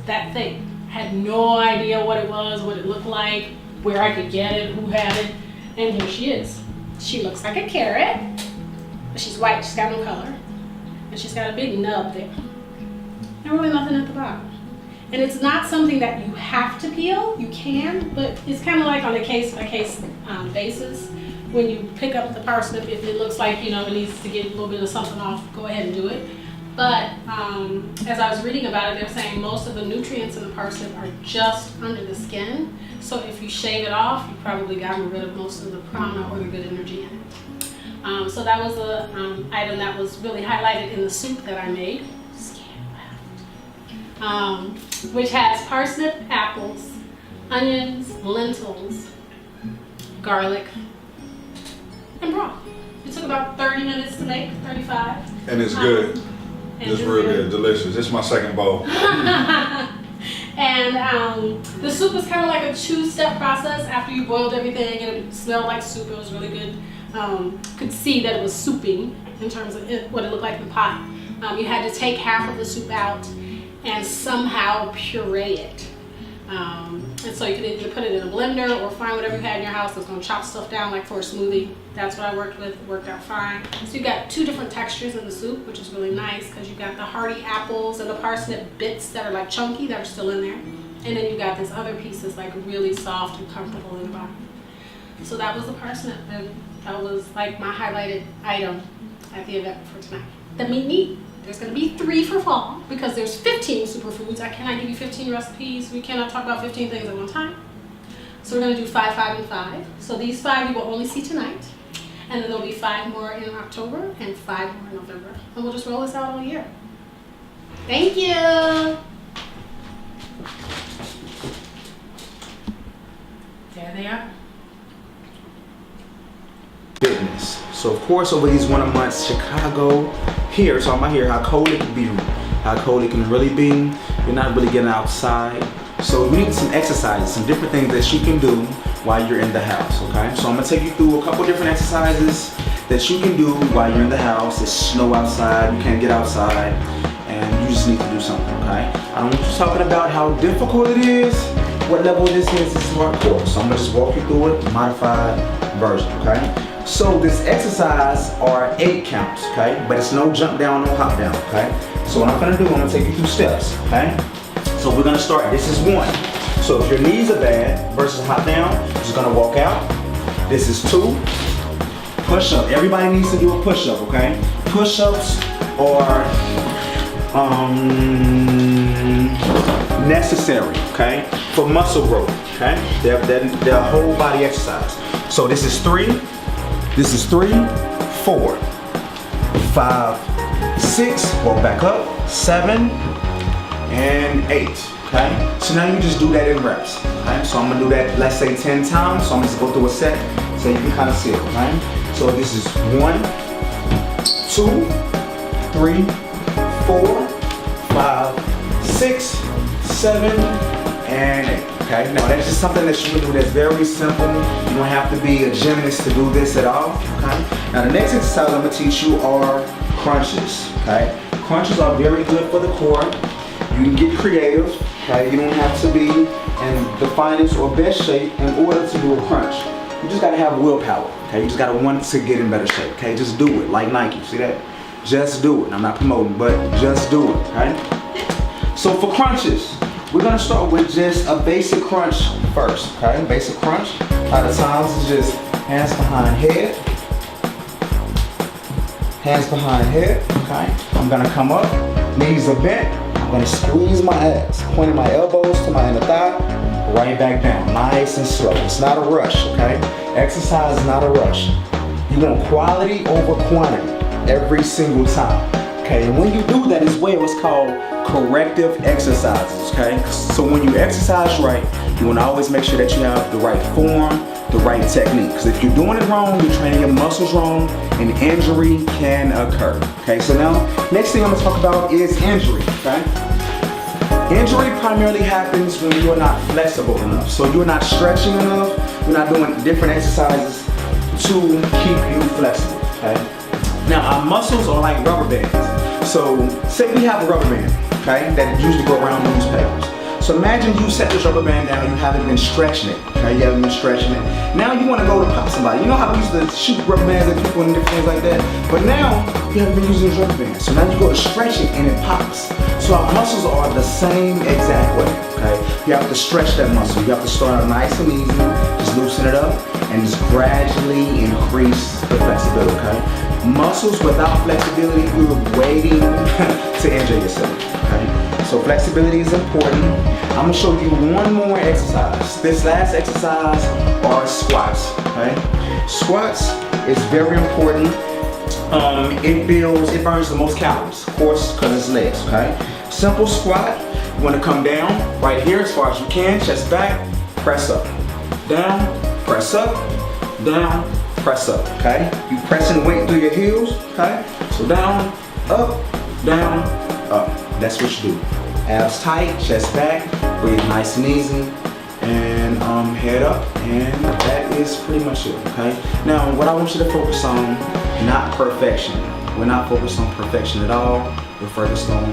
that thick. I had no idea what it was, what it looked like, where I could get it, who had it, and here she is. She looks like a carrot, but she's white, she's got no color, and she's got a big nub there. And really nothing at the bottom. And it's not something that you have to peel, you can, but it's kind of like on a case-by-case basis. When you pick up the parsnip, if it looks like, you know, it needs to get a little bit of something off, go ahead and do it. But as I was reading about it, they're saying most of the nutrients in the parsnip are just under the skin. So if you shave it off, you've probably gotten rid of most of the prana or the good energy in it. So that was an item that was really highlighted in the soup that I made, which has parsnip, apples, onions, lentils, garlic, and broth. It took about 30 minutes to make, 35. And it's good. It's really delicious. It's my second bowl. And the soup is kind of like a two-step process. After you boiled everything and it smelled like soup, it was really good. Could see that it was souping in terms of what it looked like in the pot. You had to take half of the soup out and somehow puree it. And so you could either put it in a blender or find whatever you had in your house that's going to chop stuff down, like for a smoothie. That's what I worked with. It worked out fine. So you got two different textures in the soup, which is really nice because you got the hearty apples and the parsnip bits that are like chunky that are still in there. And then you got this other piece that's like really soft and comfortable in the bottom. So that was the parsnip, and that was like my highlighted item at the event for tonight. The meat. There's going to be 3 for fall because there's 15 superfoods. I cannot give you 15 recipes. We cannot talk about 15 things at one time. So we're going to do 5, 5, and 5. So these 5 you will only see tonight. And then there'll be 5 more in October and 5 more in November. And we'll just roll this out all year. Thank you. There they are. Fitness. So of course over these winter months, Chicago, here, talking about here, how cold it can be, how cold it can really be. You're not really getting outside. So we need some exercises, some different things that you can do while you're in the house, okay? So I'm gonna take you through a couple different exercises that you can do while you're in the house. It's snow outside, you can't get outside, and you just need to do something, okay? I don't want you talking about how difficult it is, what level this is hardcore. So I'm gonna just walk you through it, modified version, okay? So this exercise are 8 counts, okay? But it's no jump down, no hop down, okay? So what I'm gonna do, I'm gonna take you through steps, okay? So we're gonna start, this is 1. So if your knees are bad versus hop down, you're just gonna walk out. This is 2. Push up, everybody needs to do a push up, okay? Push-ups are necessary, okay? For muscle growth, okay? They're a whole body exercise. So this is 3. This is 3, 4, 5, 6, walk back up, 7, and 8, okay? So now you just do that in reps, okay? So I'm gonna do that, let's say 10 times, so I'm just gonna go through a set so you can kind of see it, okay? So this is 1, 2, 3, 4, 5, 6, 7, and 8. Okay, now that's just something that you can do that's very simple. You don't have to be a gymnast to do this at all, okay? Now the next exercise I'm gonna teach you are crunches, okay? Crunches are very good for the core. You can get creative, okay? You don't have to be in the finest or best shape in order to do a crunch. You just gotta have willpower, okay? You just gotta want to get in better shape, okay? Just do it, like Nike, see that? Just do it. I'm not promoting, but just do it, okay? So for crunches, we're gonna start with just a basic crunch first, okay? Basic crunch. A lot of times it's just hands behind head. Hands behind head, okay? I'm gonna come up, knees are bent. I'm gonna squeeze my abs, pointing my elbows to my inner thigh, right back down, nice and slow. It's not a rush, okay? Exercise is not a rush. You want quality over quantity every single time, okay? And when you do that as well, it's called corrective exercises, okay? So when you exercise right, you want to always make sure that you have the right form, the right technique. Because if you're doing it wrong, you're training your muscles wrong, and injury can occur. Okay, so now, next thing I'm gonna talk about is injury, okay? Injury primarily happens when you're not flexible enough. So you're not stretching enough, you're not doing different exercises to keep you flexible, okay? Now, our muscles are like rubber bands. So, say we have a rubber band, okay, that usually go around newspapers. So imagine you set this rubber band down, you haven't been stretching it, okay? You haven't been stretching it. Now you want to go to pop somebody. You know how we used to shoot rubber bands at people and different things like that? But now, you haven't been using this rubber band. So now you go to stretch it and it pops. So our muscles are the same exact way, okay? You have to stretch that muscle. You have to start out nice and easy, just loosen it up, and just gradually increase the flexibility, okay? Muscles without flexibility, you're waiting to injure yourself, okay? So flexibility is important. I'm gonna show you one more exercise. This last exercise are squats, okay? Squats is very important. It burns the most calories, of course, because it's legs, okay? Simple squat, you wanna come down right here as far as you can, chest back, press up. Down, press up, down, press up, okay? You pressing weight through your heels, okay? So down, up, up. That's what you do. Abs tight, chest back, breathe nice and easy, and head up, and that is pretty much it, okay? Now, what I want you to focus on, not perfection. We're not focused on perfection at all. We're focused on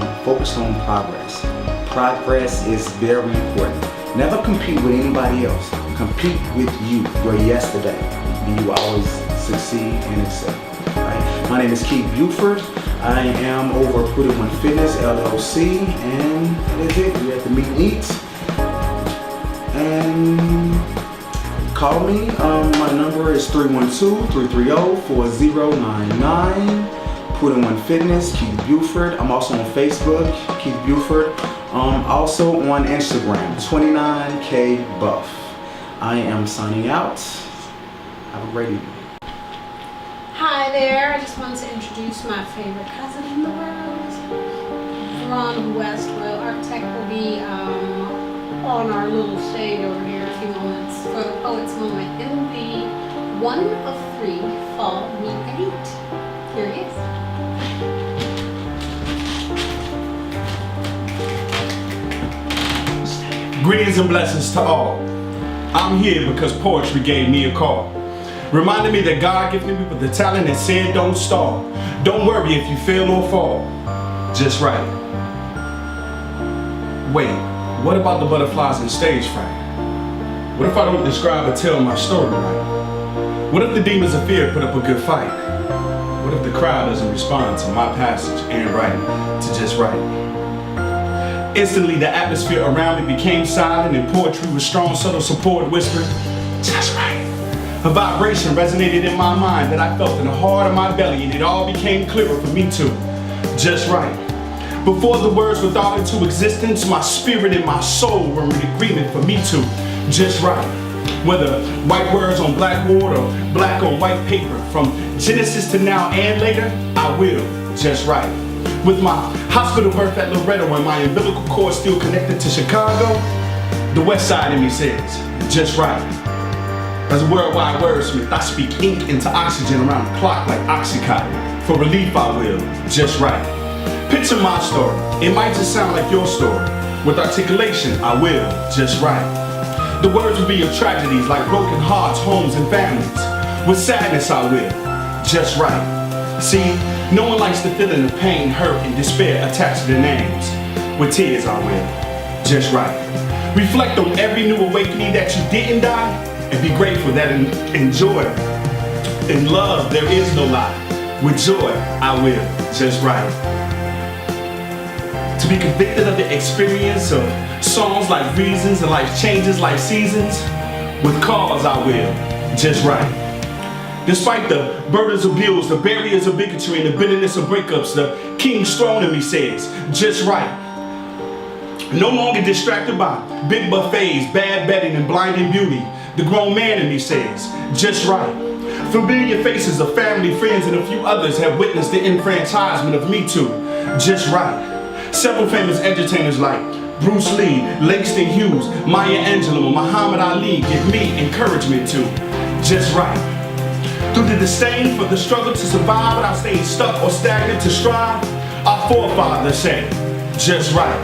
progress. Progress is very important. Never compete with anybody else. Compete with you, your yesterday, and you will always succeed and excel. Right? My name is Keith Buford. I am over at FB and Fitness LLC, and that is it. We're at the meet and eat. And call me. My number is 312-330-4099. FB and Fitness, Keith Buford. I'm also on Facebook, Keith Buford. Also on Instagram, 29K Buff. I am signing out. Have a great evening. Hi there, I just wanted to introduce my favorite cousin in the world from Westville. Our tech will be on our little stage over here in a few moments for the Poets Moment in the 1 of 3 fall meet and eat. Here he is. Greetings and blessings to all. I'm here because poetry gave me a call. Reminded me that God gifted me with the talent and said don't stall. Don't worry if you fail or fall. Just right. Wait, what about the butterflies and stage fright? What if I don't describe or tell my story right? What if the demons of fear put up a good fight? What if the crowd doesn't respond to my passage and writing to just write? Instantly the atmosphere around me became silent and poetry with strong subtle support whispered, just right. A vibration resonated in my mind that I felt in the heart of my belly, and it all became clearer for me too. Just right. Before the words were thought into existence, my spirit and my soul were in agreement for me too. Just right. Whether white words on blackboard or black on white paper, from Genesis to now and later, I will. Just right. With my hospital birth at Loretto and my umbilical cord still connected to Chicago, the west side of me says, just right. As a worldwide wordsmith, I speak ink into oxygen around the clock like Oxycontin. For relief, I will, just right. Picture my story. It might just sound like your story. With articulation, I will, just right. The words will be of tragedies like broken hearts, homes, and families. With sadness, I will, just right. See, no one likes the feeling of pain, hurt, and despair attached to their names. With tears, I will, just right. Reflect on every new awakening that you didn't die, and be grateful that in joy, in love, there is no lie. With joy, I will, just right. To be convicted of the experience of songs like reasons and life changes like seasons. With cause, I will, just right. Despite the burdens of bills, the barriers of bigotry, and the bitterness of breakups, the king's throne in me says, just right. No longer distracted by big buffets, bad bedding, and blinding beauty. The grown man in me says, just right. Familiar faces of family, friends, and a few others have witnessed the enfranchisement of Me Too. Just right. Several famous entertainers like Bruce Lee, Langston Hughes, Maya Angelou, Muhammad Ali give me encouragement to. Just right. Through the disdain for the struggle to survive without staying stuck or stagnant to strive, our forefathers say, just right.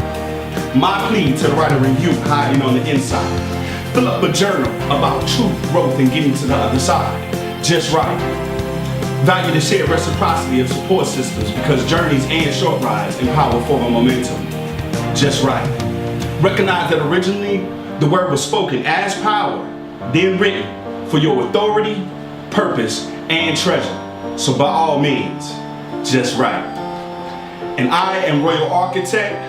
My plea to the writer in you hiding on the inside. Fill up a journal about truth, growth, and getting to the other side. Just right. Value the shared reciprocity of support systems because journeys and short rides empower forward momentum. Just right. Recognize that originally the word was spoken as power, then written for your authority, purpose, and treasure. So by all means, just write. And I am Royal Architect.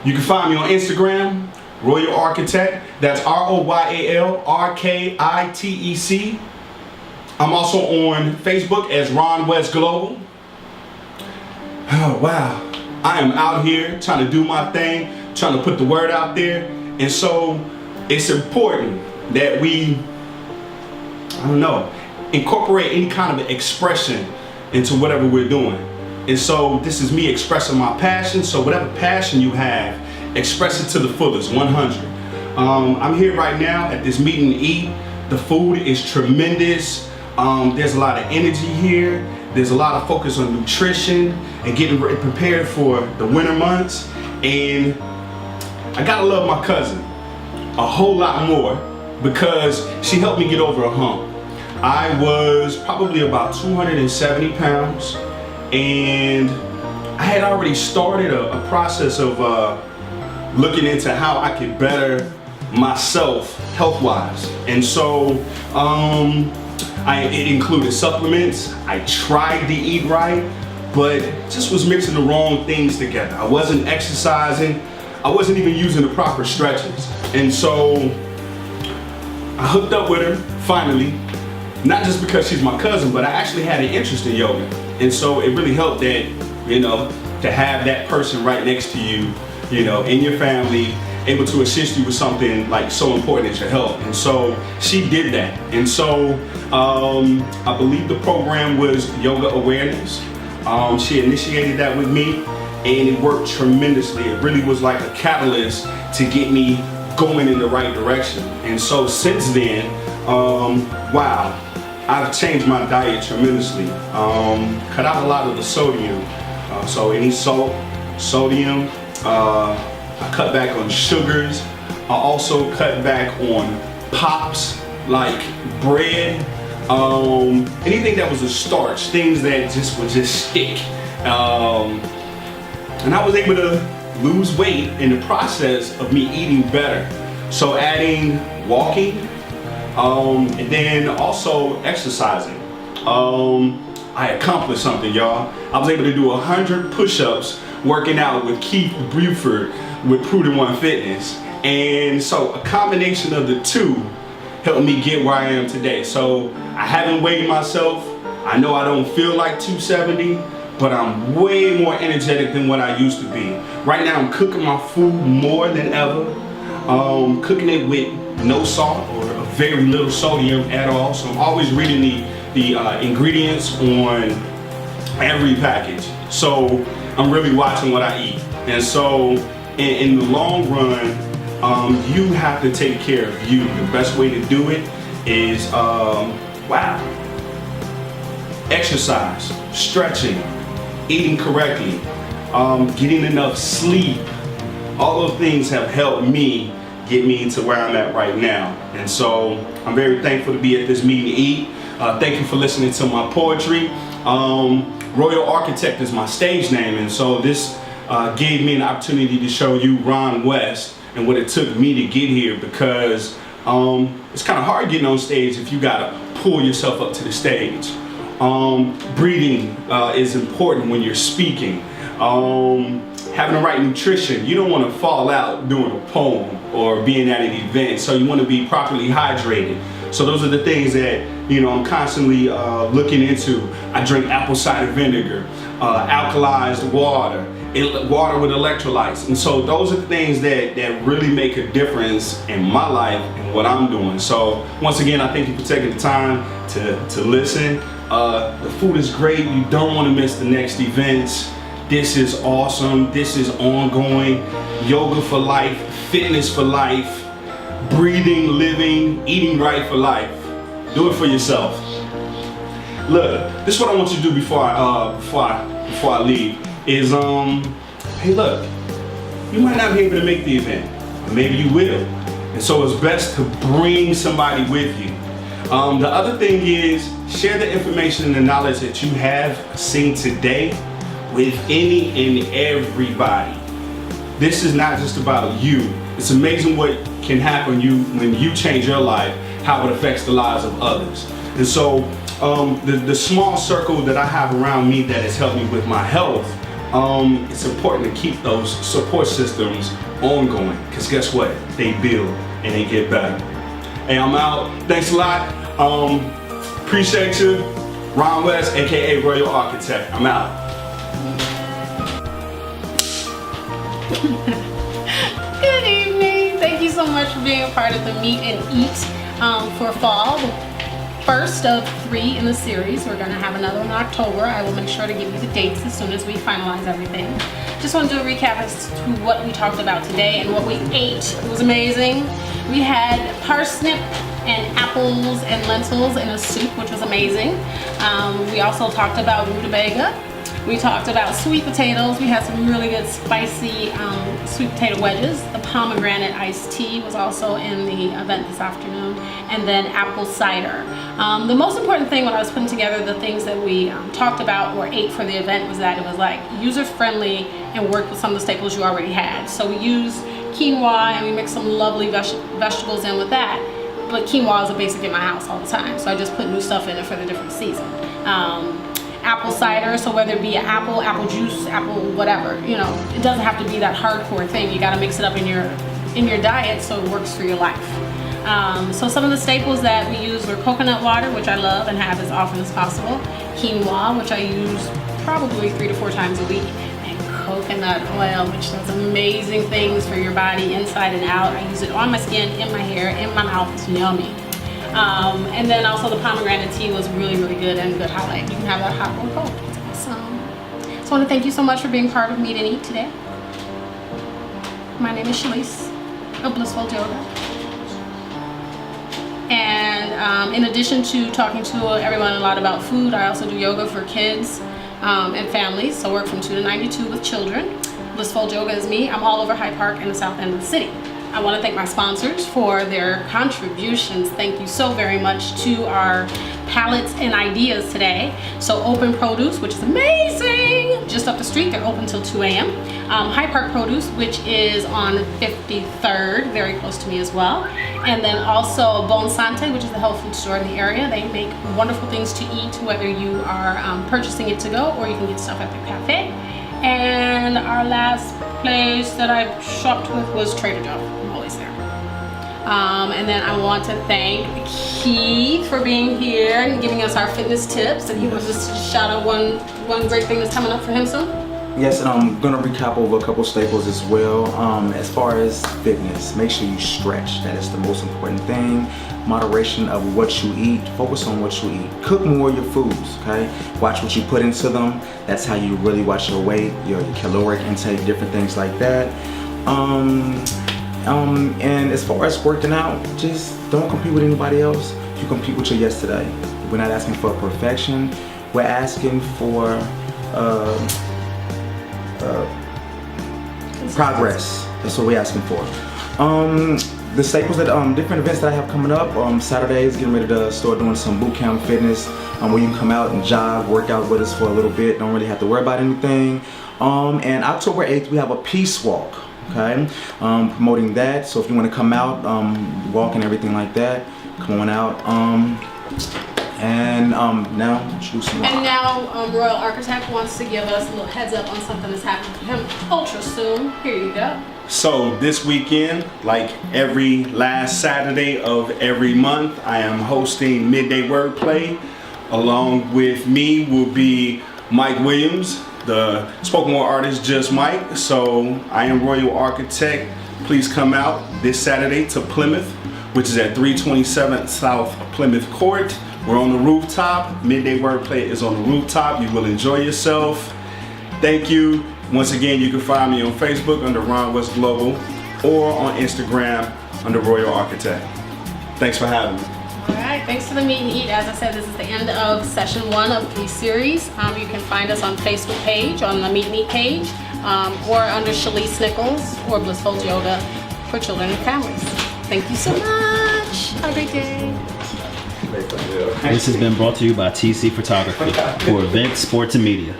You can find me on Instagram, Royal Architect. That's ROYALRKITEC. I'm also on Facebook as Ron West Global. Oh, wow. I am out here trying to do my thing, trying to put the word out there. And so it's important that we, incorporate any kind of expression into whatever we're doing. And so this is me expressing my passion. So whatever passion you have, express it to the fullest, 100. I'm here right now at this meet and eat. The food is tremendous. There's a lot of energy here. There's a lot of focus on nutrition and getting prepared for the winter months. And I gotta love my cousin a whole lot more because she helped me get over a hump. I was probably about 270 pounds, and I had already started a process of looking into how I could better myself health-wise. And so it included supplements. I tried to eat right, but just was mixing the wrong things together. I wasn't exercising. I wasn't even using the proper stretches. And so I hooked up with her finally, not just because she's my cousin, but I actually had an interest in yoga. And so it really helped that, to have that person right next to you, in your family, able to assist you with something like so important as your health. And so she did that. And so I believe the program was yoga awareness. She initiated that with me, and it worked tremendously. It really was like a catalyst to get me going in the right direction. And so since then, wow, I've changed my diet tremendously. Cut out a lot of the sodium. So any salt, sodium, I cut back on sugars. I also cut back on pops like bread, anything that was a starch, things that would just stick. And I was able to lose weight in the process of me eating better. So adding walking, and then also exercising. I accomplished something, y'all. I was able to do 100 push-ups working out with Keith Buford with Prudent One Fitness. And so a combination of the two helped me get where I am today. So I haven't weighed myself. I know I don't feel like 270, but I'm way more energetic than what I used to be. Right now I'm cooking my food more than ever. Cooking it with no salt or very little sodium at all. So I'm always reading the ingredients on every package. So I'm really watching what I eat. And so in the long run, you have to take care of you. The best way to do it is, exercise, stretching, eating correctly, getting enough sleep. All those things have helped me get me to where I'm at right now. And so I'm very thankful to be at this meet and eat. Thank you for listening to my poetry. Royal Architect is my stage name, and so this gave me an opportunity to show you Ron West and what it took me to get here, because it's kind of hard getting on stage if you gotta pull yourself up to the stage. Breathing is important when you're speaking. Having the right nutrition. You don't want to fall out doing a poem or being at an event, so you want to be properly hydrated. So those are the things that I'm constantly looking into. I drink apple cider vinegar, alkalized water, water with electrolytes, and so those are the things that really make a difference in my life and what I'm doing. So once again, I thank you for taking the time to listen. The food is great. You don't want to miss the next events. This is awesome. This is ongoing. Yoga for life, fitness for life, breathing, living, eating right for life. Do it for yourself. Look, this is what I want you to do before I leave. Is hey, look, you might not be able to make the event, or maybe you will, and so it's best to bring somebody with you. The other thing is, share the information and the knowledge that you have seen today with any and everybody. this is not just about you. It's amazing what can happen when you change your life, how it affects the lives of others. And so the small circle that I have around me that has helped me with my health, it's important to keep those support systems ongoing, because guess what? They build and they get better. Hey, I'm out. Thanks a lot. Appreciate you. Ron West, aka Royal Architect. I'm out. Good evening. Thank you so much for being a part of the Meet and Eat for fall. The first of 3 in the series. We're going to have another in October. I will make sure to give you the dates as soon as we finalize everything. Just want to do a recap as to what we talked about today and what we ate. It was amazing. We had parsnip and apples and lentils in a soup, which was amazing. We also talked about rutabaga. We talked about sweet potatoes. We had some really good spicy sweet potato wedges. The pomegranate iced tea was also in the event this afternoon. And then apple cider. The most important thing when I was putting together the things that we talked about or ate for the event was that it was like user-friendly and worked with some of the staples you already had. So we used quinoa and we mixed some lovely vegetables in with that. But quinoa is a basic in my house all the time. So I just put new stuff in it for the different season. Apple cider, so whether it be an apple juice, apple whatever, you know, it doesn't have to be that hardcore thing. You got to mix it up in your diet so it works for your life. So some of the staples that we used were coconut water, which I love and have as often as possible, quinoa, which I use probably 3 to 4 times a week, and coconut oil, which does amazing things for your body inside and out. I use it on my skin, in my hair, in my mouth. It's yummy. And then also the pomegranate tea was really, really good and good highlight. You can have that hot or cold. It's awesome. So I want to thank you so much for being part of Meet and Eat today. My name is Shalise of Blissful Yoga. And in addition to talking to everyone a lot about food, I also do yoga for kids and families. So I work from 2 to 92 with children. Blissful Yoga is me. I'm all over Hyde Park and the south end of the city. I want to thank my sponsors for their contributions. Thank you so very much to our palettes and ideas today. So Open Produce, which is amazing, just up the street. They're open till 2 a.m. Hyde Park Produce, which is on 53rd, very close to me as well. And then also Bon Sante, which is the health food store in the area. They make wonderful things to eat, whether you are purchasing it to go or you can get stuff at their cafe. And our last place that I shopped with was Trader Joe. I'm always there. And then I want to thank Keith for being here and giving us our fitness tips. And he was just shout out one great thing that's coming up for him soon. Yes, and I'm gonna recap over a couple staples as well. As far as fitness, make sure you stretch. That is the most important thing. Moderation of what you eat. Focus on what you eat. Cook more of your foods, okay? Watch what you put into them. That's how you really watch your weight, your caloric intake, different things like that. And as far as working out, just don't compete with anybody else. You compete with your yesterday. We're not asking for perfection. We're asking for progress. That's what we're asking for. The staples that different events that I have coming up. Saturday is getting ready to start doing some boot camp fitness where you can come out and jog, work out with us for a little bit. Don't really have to worry about anything. And October 8th we have a peace walk. Okay, promoting that. So if you want to come out, walk and everything like that, come on out. And now choose some. And now Royal Architect wants to give us a little heads up on something that's happening for him ultra soon. Here you go. So this weekend, like every last Saturday of every month, I am hosting Midday Wordplay. Along with me will be Mike Williams, the spoken word artist Just Mike. So I am Royal Architect. Please come out this Saturday to Plymouth, which is at 327 South Plymouth Court. We're on the rooftop. Midday Wordplay is on the rooftop. You will enjoy yourself. Thank you. Once again, you can find me on Facebook under Ron West Global or on Instagram under Royal Architect. Thanks for having me. All right, thanks for the Meet and Eat. As I said, this is the end of session 1 of 3 series. You can find us on Facebook page, on the Meet and Eat page, or under Shalise Nichols or Blissful Yoga for children and families. Thank you so much. Have a great day. This has been brought to you by Tcphotography for events, sports, and media.